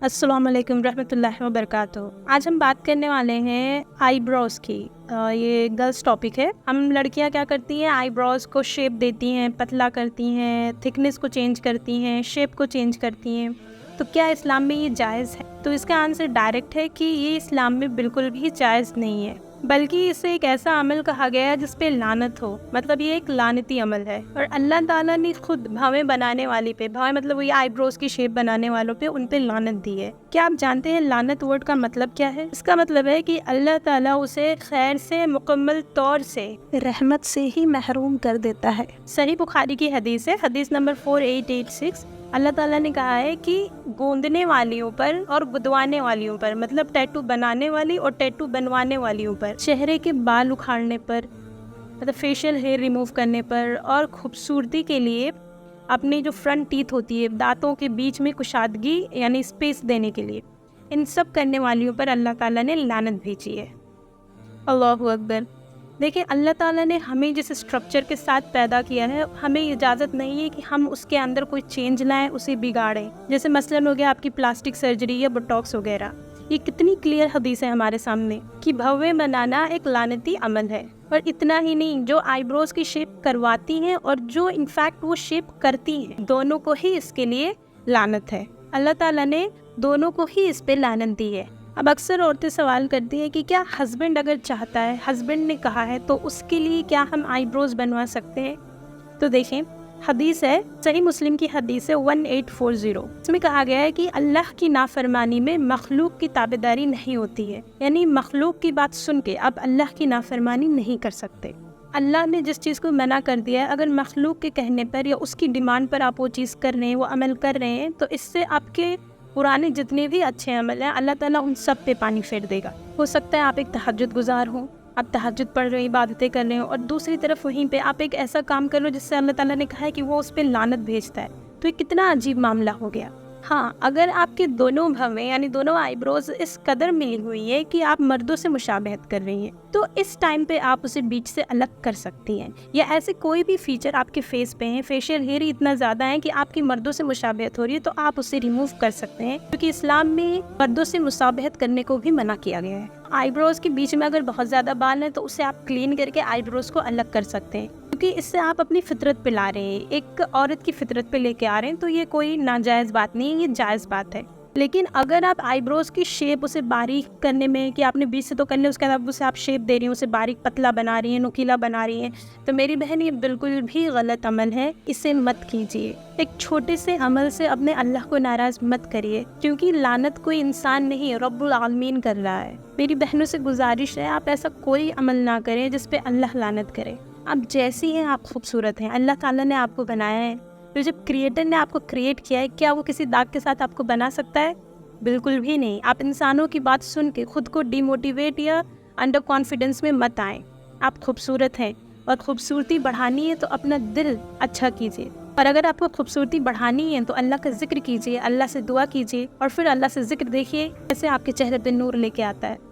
अस्सलाम वालेकुम रहमतुल्लाहि व बरकातुहू। आज हम बात करने वाले हैं आईब्रोज़ की। ये गर्ल्स टॉपिक है। हम लड़कियां क्या करती हैं, आईब्रोज़ को शेप देती हैं, पतला करती हैं, थिकनेस को चेंज करती हैं, शेप को चेंज करती हैं। तो क्या इस्लाम में ये जायज़ है? तो इसका आंसर डायरेक्ट है कि ये इस्लाम में बिल्कुल भी जायज़ नहीं है, बल्कि इसे एक ऐसा अमल कहा गया है जिस पे लानत हो। मतलब ये एक लानती अमल है और अल्लाह ताला ने खुद भवें बनाने वाली पे, भवें मतलब वही आईब्रोज की शेप बनाने वालों पे, उन पे लानत दी है। क्या आप जानते हैं लानत वर्ड का मतलब क्या है? इसका मतलब है कि अल्लाह ताला उसे खैर से मुकम्मल तौर से रहमत से ही महरूम कर देता है। सही बुखारी की हदीस है, हदीस नंबर 4886। अल्लाह ताला ने कहा है कि गूंदने वालियों पर और गुदवाने वालियों पर, मतलब टैटू बनाने वाली और टैटू बनवाने वालियों पर, चेहरे के बाल उखाड़ने पर, मतलब फेशियल हेयर रिमूव करने पर, और खूबसूरती के लिए अपनी जो फ्रंट टीथ होती है, दांतों के बीच में कुशादगी यानी स्पेस देने के लिए, इन सब करने वालियों पर अल्लाह ताला ने लानत भेजी है। अल्लाहु अकबर। देखिए, अल्लाह ताला ने हमें जिस स्ट्रक्चर के साथ पैदा किया है, हमें इजाज़त नहीं है कि हम उसके अंदर कोई चेंज लाएं, उसे बिगाड़ें। जैसे मसलन हो गया आपकी प्लास्टिक सर्जरी या बोटॉक्स वगैरह। ये कितनी क्लियर हदीस है हमारे सामने कि भव्य बनाना एक लानती अमल है। और इतना ही नहीं, जो आईब्रोज की शेप करवाती हैं और जो इनफैक्ट वो शेप करती हैं, दोनों को ही इसके लिए लानत है। अल्लाह ताला ने दोनों को ही इस पे लानत दी है। अब अक्सर औरतें सवाल करती हैं कि क्या हस्बैंड अगर चाहता है, हस्बैंड ने कहा है, तो उसके लिए क्या हम आईब्रोज बनवा सकते हैं? तो देखें, हदीस है, सही मुस्लिम की हदीस है 1840। इसमें कहा गया है कि अल्लाह की नाफरमानी में मखलूक की ताबेदारी नहीं होती है। यानी मखलूक की बात सुन के आप अल्लाह की नाफरमानी नहीं कर सकते। अल्लाह ने जिस चीज़ को मना कर दिया है, अगर मखलूक के कहने पर या उसकी डिमांड पर आप वो चीज़ कर रहे हैं, वो अमल कर रहे हैं, तो इससे आपके पुराने जितने भी अच्छे अमल हैं, अल्लाह ताला उन सब पे पानी फेर देगा। हो सकता है आप एक तहज्जुद गुजार हो, आप तहज्जुद पढ़ रहे हो, इबादतें कर रहे हो, और दूसरी तरफ वहीं पे आप एक ऐसा काम कर लो जिससे अल्लाह ताला ने कहा है कि वो उस पे लानत भेजता है। तो ये कितना अजीब मामला हो गया। हाँ, अगर आपके दोनों भवें यानी दोनों आईब्रोज इस कदर मिली हुई है कि आप मर्दों से मुशाबहत कर रही हैं, तो इस टाइम पे आप उसे बीच से अलग कर सकती हैं। या ऐसे कोई भी फीचर आपके फेस पे है, फेशियल हेयर इतना ज़्यादा है कि आपकी मर्दों से मुशाबहत हो रही है, तो आप उसे रिमूव कर सकते हैं, क्योंकि इस्लाम में मर्दों से मुशाबहत करने को भी मना किया गया है। आईब्रोज के बीच में अगर बहुत ज़्यादा बाल हैं तो उसे आप क्लीन करके आईब्रोज को अलग कर सकते हैं, क्योंकि इससे आप अपनी फितरत पे ला रहे हैं, एक औरत की फितरत पे लेके आ रहे हैं। तो ये कोई नाजायज़ बात नहीं है, ये जायज़ बात है। लेकिन अगर आप आईब्रोज की शेप उसे बारीक करने में, कि आपने बीच से तो कर लिया, उसके बाद उसे आप शेप दे रही हैं, उसे बारीक पतला बना रही हैं, नुकीला बना रही हैं, तो मेरी बहन ये बिल्कुल भी गलत अमल है, इसे मत कीजिए। एक छोटे से अमल से अपने अल्लाह को नाराज़ मत करिए, क्योंकि लानत कोई इंसान नहीं, रब्बुल आलमीन कर रहा है। मेरी बहनों से गुजारिश है, आप ऐसा कोई अमल ना करें जिस पे अल्लाह लानत करे। आप जैसी हैं, आप खूबसूरत हैं, अल्लाह ताला ने आपको बनाया है। तो जब क्रिएटर ने आपको क्रिएट किया है, क्या वो किसी दाग के साथ आपको बना सकता है? बिल्कुल भी नहीं। आप इंसानों की बात सुन के खुद को डिमोटिवेट या अंडर कॉन्फिडेंस में मत आएं। आप खूबसूरत हैं और खूबसूरती बढ़ानी है तो अपना दिल अच्छा कीजिए, और अगर आपको खूबसूरती बढ़ानी है तो अल्लाह का जिक्र कीजिए, अल्लाह से दुआ कीजिए, और फिर अल्लाह से जिक्र देखिए कैसे आपके चेहरे पे नूर लेके आता है।